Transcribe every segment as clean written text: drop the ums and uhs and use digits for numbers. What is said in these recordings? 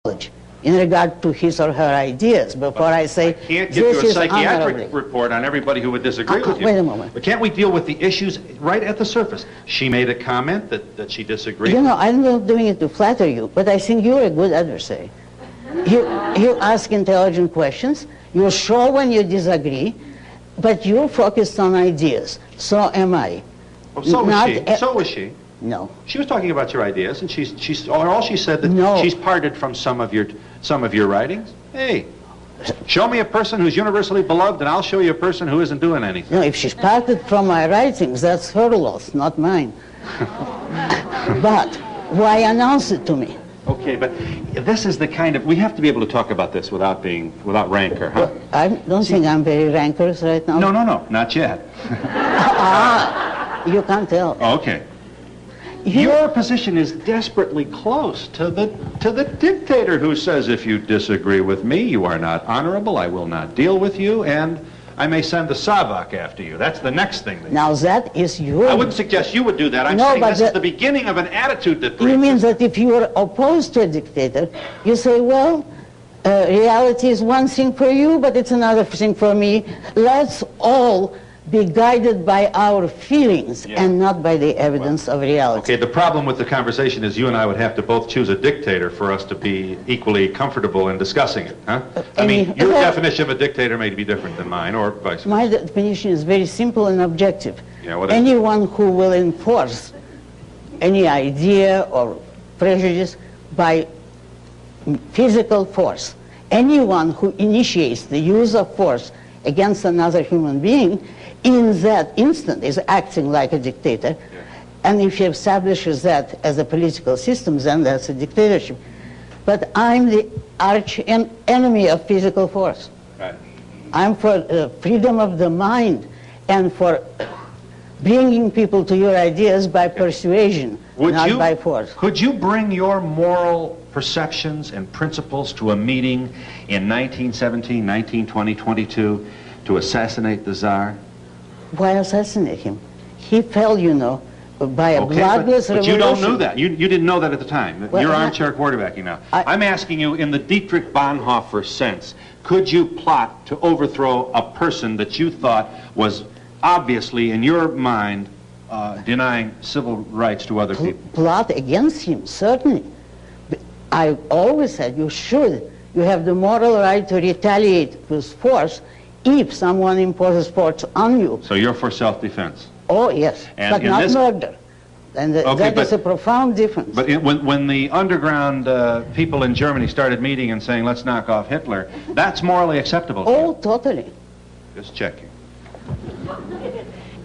in regard to his or her ideas before I say I can't give you a psychiatric report on everybody who would disagree with you. Wait a moment. But can't we deal with the issues right at the surface? She made a comment that she disagreed. You know, I'm not doing it to flatter you, but I think you're a good adversary. You ask intelligent questions, you're sure when you disagree, but you're focused on ideas. So am I. Oh, so was she. So was she. No. She was talking about your ideas, and all she said that she's parted from some of your writings. Hey, show me a person who's universally beloved, and I'll show you a person who isn't doing anything. No, if she's parted from my writings, that's her loss, not mine. But why announce it to me? Okay, but this is the kind of, we have to be able to talk about this without rancor, huh? Well, I don't think I'm very rancorous right now. No, not yet. You can't tell. Okay. Your position is desperately close to the dictator who says, if you disagree with me, you are not honorable, I will not deal with you, and I may send the Savak after you. That's the next thing. Now that is your... I wouldn't suggest you would do that. I'm saying this is the beginning of an attitude that... You mean that if you are opposed to a dictator, you say, well, reality is one thing for you, but it's another thing for me. Let's all be guided by our feelings and not by the evidence of reality. Okay, the problem with the conversation is you and I would have to both choose a dictator for us to be equally comfortable in discussing it, huh? I mean, your definition of a dictator may be different than mine, or vice versa. My definition is very simple and objective. Yeah, what is Anyone who will enforce any idea or prejudice by physical force, anyone who initiates the use of force against another human being, in that instant is acting like a dictator. And if he establishes that as a political system, then that's a dictatorship. But I'm the arch enemy of physical force. Right. I'm for freedom of the mind and for bringing people to your ideas by persuasion, not by force. Could you bring your moral perceptions and principles to a meeting in 1917, 1920, 22 to assassinate the Tsar? Why assassinate him? He fell, you know, by a bloodless revolution. But you don't know that. You didn't know that at the time. Well, you're armchair quarterbacking now. I'm asking you in the Dietrich Bonhoeffer sense, could you plot to overthrow a person that you thought was obviously, in your mind, denying civil rights to other people? Plot against him, certainly. I always said you should. You have the moral right to retaliate with force if someone imposes force on you. So you're for self-defense? Oh, yes, but not murder. And that is a profound difference. But when the underground people in Germany started meeting and saying, let's knock off Hitler, that's morally acceptable? Oh, totally. Just checking.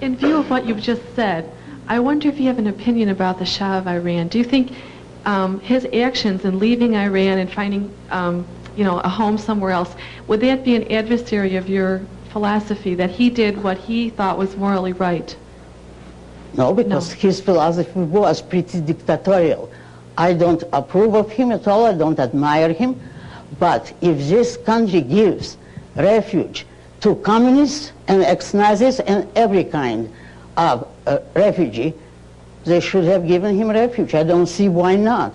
In view of what you've just said, I wonder if you have an opinion about the Shah of Iran. Do you think his actions in leaving Iran and finding a home somewhere else, would that be an adversary of your philosophy, that he did what he thought was morally right? No, because his philosophy was pretty dictatorial. I don't approve of him at all, I don't admire him, but if this country gives refuge to communists and ex-Nazis and every kind of refugee, they should have given him refuge. I don't see why not,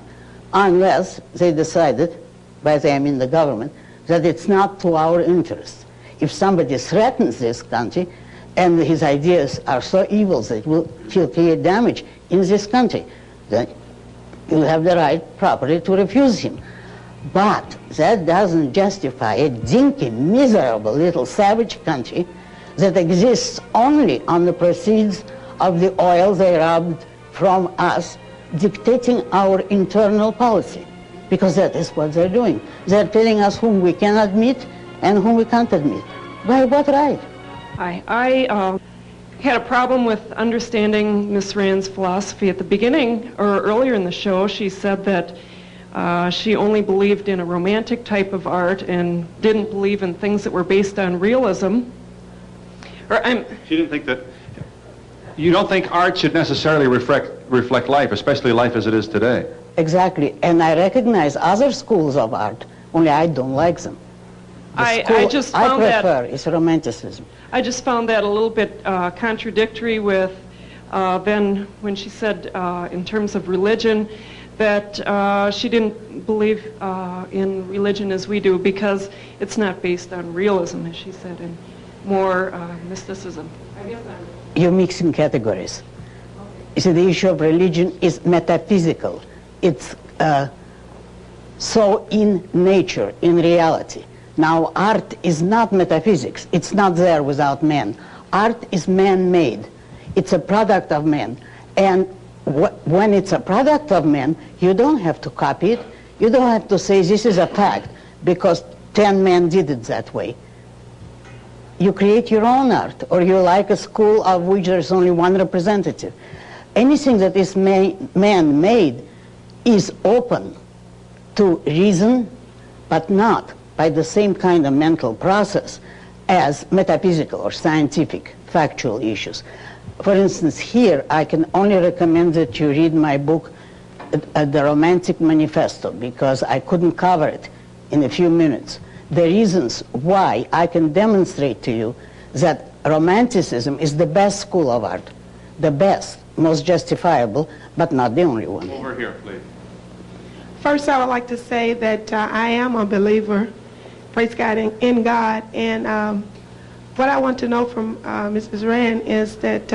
unless they decided, by they I mean the government, that it's not to our interest. If somebody threatens this country and his ideas are so evil that it will create damage in this country, then you have the right properly to refuse him. But that doesn't justify a dinky, miserable little savage country that exists only on the proceeds of the oil they robbed from us, dictating our internal policy. Because that is what they're doing. They're telling us whom we can admit and whom we can't admit. By what right? Hi. I had a problem with understanding Ms. Rand's philosophy. At the beginning, or earlier in the show, she said that she only believed in a romantic type of art and didn't believe in things that were based on realism. She didn't think that... You don't think art should necessarily reflect life, especially life as it is today? Exactly, and I recognize other schools of art, only I don't like them. I prefer is romanticism. I just found that a little bit contradictory with then when she said in terms of religion that she didn't believe in religion as we do because it's not based on realism, as she said, and more mysticism. You're mixing categories. You see, the issue of religion is metaphysical. It's so in nature, in reality. Now, art is not metaphysics. It's not there without man. Art is man-made. It's a product of man. And when it's a product of man, you don't have to copy it. You don't have to say this is a fact because 10 men did it that way. You create your own art, or you like a school of which there's only one representative. Anything that is man-made is open to reason, but not by the same kind of mental process as metaphysical or scientific factual issues. For instance, here I can only recommend that you read my book, The Romantic Manifesto, because I couldn't cover it in a few minutes. The reasons why I can demonstrate to you that Romanticism is the best school of art, the best, most justifiable, but not the only one. Over here, please. First, I would like to say that I am a believer, praise God, in God. And what I want to know from Mrs. Rand is that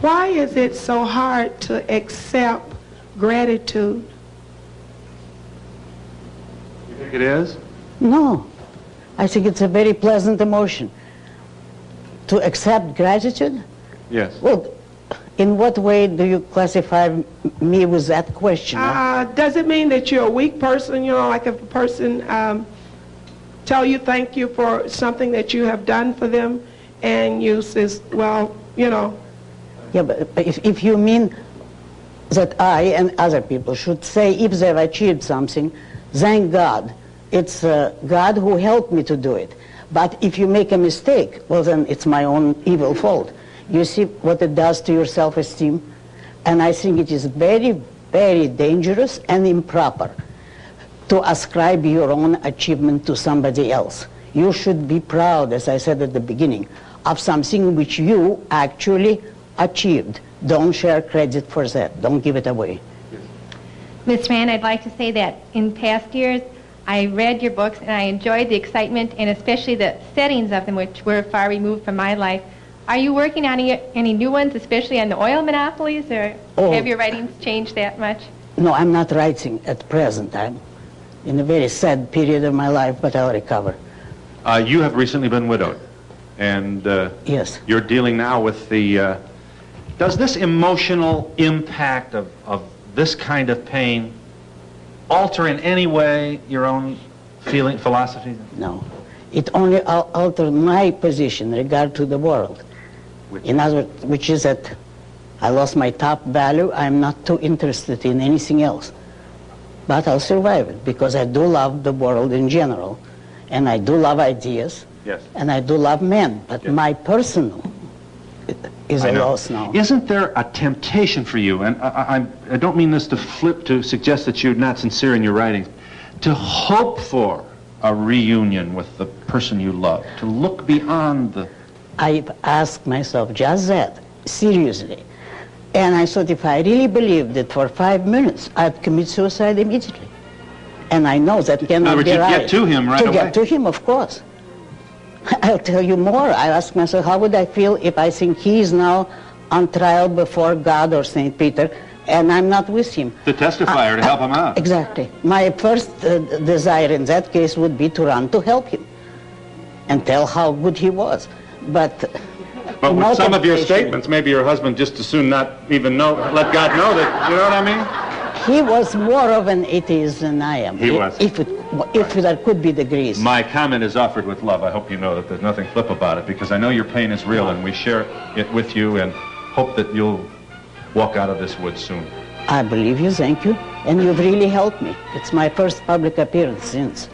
why is it so hard to accept gratitude? You think it is? No. I think it's a very pleasant emotion. To accept gratitude? Yes. Well, in what way do you classify me with that question? Does it mean that you're a weak person? You know, like if a person tell you thank you for something that you have done for them, and you says, well, you know. Yeah, but if you mean that I and other people should say if they've achieved something, thank God. It's God who helped me to do it. But if you make a mistake, well, then it's my own evil fault. You see what it does to your self-esteem? And I think it is very, very dangerous and improper to ascribe your own achievement to somebody else. You should be proud, as I said at the beginning, of something which you actually achieved. Don't share credit for that. Don't give it away. Ms. Rand, I'd like to say that in past years, I read your books and I enjoyed the excitement and especially the settings of them, which were far removed from my life. Are you working on any new ones, especially on the oil monopolies, or have your writings changed that much? No, I'm not writing at present. I'm in a very sad period of my life, but I'll recover. You have recently been widowed, and yes, you're dealing now with the... does this emotional impact of this kind of pain alter in any way your own philosophy? No. It only altered my position in regard to the world. In other words, which is that I lost my top value. I'm not too interested in anything else. But I'll survive it because I do love the world in general. And I do love ideas. Yes. And I do love men. But yes, my personal is a loss now. Isn't there a temptation for you, and I don't mean this to flip to suggest that you're not sincere in your writings, to hope for a reunion with the person you love, to look beyond the... I've asked myself just that, seriously. And I thought if I really believed it for 5 minutes, I'd commit suicide immediately. And I know that cannot be right. You'd get to him right away. To get to him, of course. I'll tell you more. I ask myself, how would I feel if I think he is now on trial before God or St. Peter, and I'm not with him? To testify or to help him out. Exactly. My first desire in that case would be to run to help him and tell how good he was. But with some of your statements, maybe your husband just as soon not even know, let God know that, you know what I mean? He was more of an atheist than I am. He was. If there could be degrees. My comment is offered with love. I hope you know that there's nothing flip about it, because I know your pain is real, and we share it with you, and hope that you'll walk out of this wood soon. I believe you, thank you. And you've really helped me. It's my first public appearance since,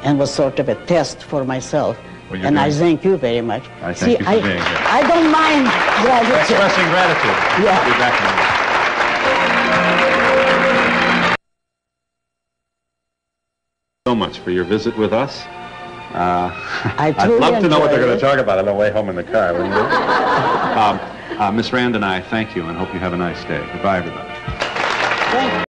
and was sort of a test for myself. Well, and I thank you very much. I thank you for being here. I don't mind gratitude. Expressing gratitude. Yeah. I'll be back in a minute. So much for your visit with us. I'd love to know what they're going to talk about on the way home in the car, wouldn't you? Miss Rand and I thank you and hope you have a nice day. Goodbye, everybody. Thank you.